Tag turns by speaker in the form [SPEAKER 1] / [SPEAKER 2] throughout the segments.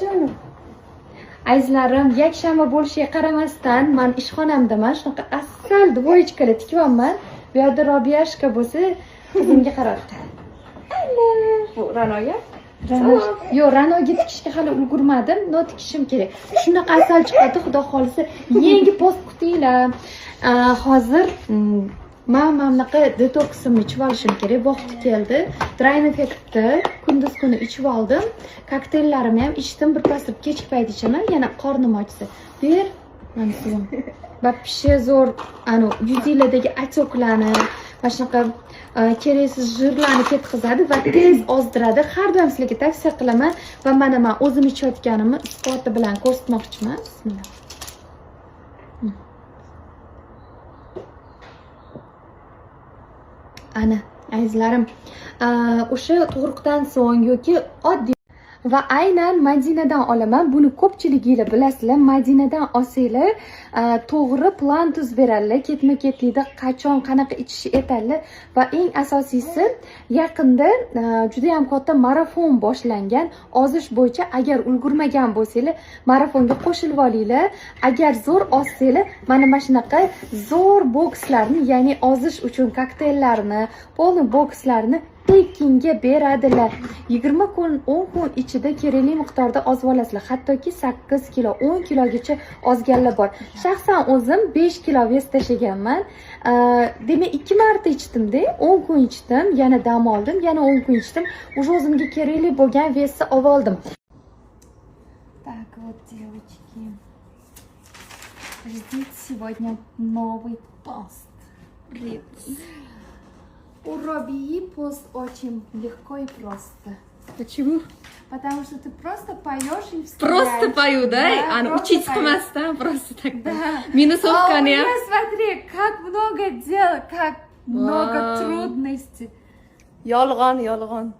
[SPEAKER 1] Jonim. Azizlarim, yakshanba bo'lishiga qaramasdan, men ishxonamdaman, shunaqa asal dvoyechkali tikyapman. Bu yerda Robiyashka bo'lsa, qizimga qarabdi. Bu Ranoga? Yo'q, Ranoga tikishga hali ulgurmadim. No tikishim kerak. Shunaqa asal chiqadi, xudo xolisa, yangi post kutinglar. Hozir men bunaqa detoksimni ichib olishim kerak. Vaqti keldi. Drain effektni kunduz kuni ichib oldim. Kokteyllarni ham ichdim, birpas kechki payt ichaman, yana qornim ochsa. Ber, mana suvim. Вообще zo'r, ana yuzinglardagi отекlarni, mana shunaqa keraksiz jirlarni ketkazadi va tez ozdiradi. Har doim sizlarga tavsiya qilaman va mana men o'zim ichayotganimni isboti bilan ko'rsatmoqchiman. Bismillah. Ana, azizlarim, o'sha tug'ruqdan so'ng yoki oddiy va aynan Madinadan olaman. Buni ko'pchiliginglar bilasizlar. Madinadan olsanglar, to'g'ri plan tuz beradilar. Ketma-ketlikda qachon qanaqa ichish etadilar va eng asosiysi yaqinda juda ham katta marafon boshlangan. Ozish bo'yicha agar ulgurmagan bo'lsanglar, marafonga qo'shilib olinglar. Agar zo'r ozsanglar, mana shunaqa zo'r bokslarni, ya'ni ozish uchun kokteyllarni, polni bokslarni tekinga beradilar. 20 kun, 10 kun ichida kerakli miqdorda ozib olasizlar. Hattoki 8 kilo, 10 kilogacha ozganlar bor. Shaxsan o'zim 5 kilo vес tashaganman. Demak 2 marta ichdimda, 10 kun ichdim, yana dam oldim, yana 10 kun ichdim. Уже o'zimga kerakli bo'lgan vesni olib oldim. Так вот, девочки. Ждите сегодня новый пост. У Робии пост очень легко и просто.
[SPEAKER 2] Почему?
[SPEAKER 1] Потому что ты просто поешь и вставляешь.
[SPEAKER 2] Просто пою, да? А учить қылмастан просто так. Да. Минусовканы.
[SPEAKER 1] А у меня, смотри, как много дел, как много трудностей.
[SPEAKER 2] Yolg'on.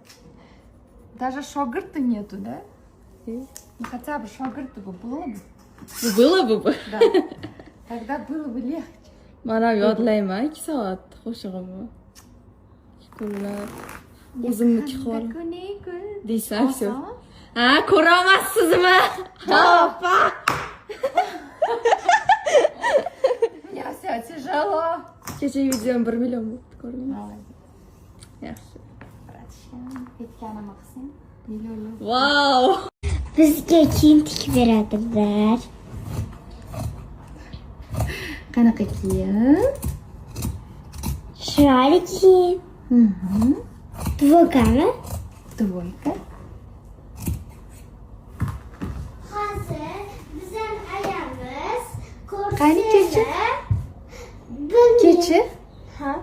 [SPEAKER 1] Даже шогырта нету, да? Ну хотя бы шогырта бы было бы.
[SPEAKER 2] Было бы.
[SPEAKER 1] Да. Тогда было бы легче.
[SPEAKER 2] Mana yodlayman 2 soat qo'shig'imni. Kunlar o'zimniki xor deysan все. Ha, ko'rolmassizmi? Opa.
[SPEAKER 1] Мне все тяжело.
[SPEAKER 2] Kecha videom 1 million bo'ldi, ko'rdingmi? Yaxshi.
[SPEAKER 1] Ketganimni qilsang, millionlar.
[SPEAKER 2] Wow!
[SPEAKER 3] Bizga kiyim tikib beradilar.
[SPEAKER 1] Qanaqa kiyim?
[SPEAKER 3] Chiroyli kiyim. Dvoykami?
[SPEAKER 1] Dvoyka.
[SPEAKER 3] Hozir bizning ayamiz
[SPEAKER 1] Qani kecha?
[SPEAKER 3] Kecha? Ha.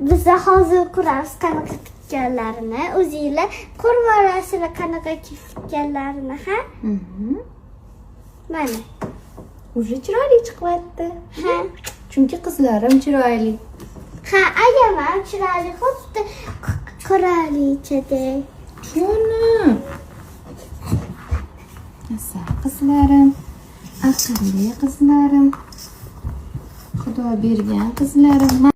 [SPEAKER 3] Biz hozir ko'ramiz qanaqa tikkanlarini. O'zingizlar ko'rib olasizlar qanaqa tikkanlarini, ha? Mana.
[SPEAKER 1] Уже chiroyli chiqyapti.
[SPEAKER 3] Ha.
[SPEAKER 1] Chunki qizlarim chiroyli.
[SPEAKER 3] Ha, ayam ham chiroyli, xuddi qirolichadek.
[SPEAKER 1] Jonim. Asal qizlarim, aqlli qizlarim. Xudo bergan qizlarim.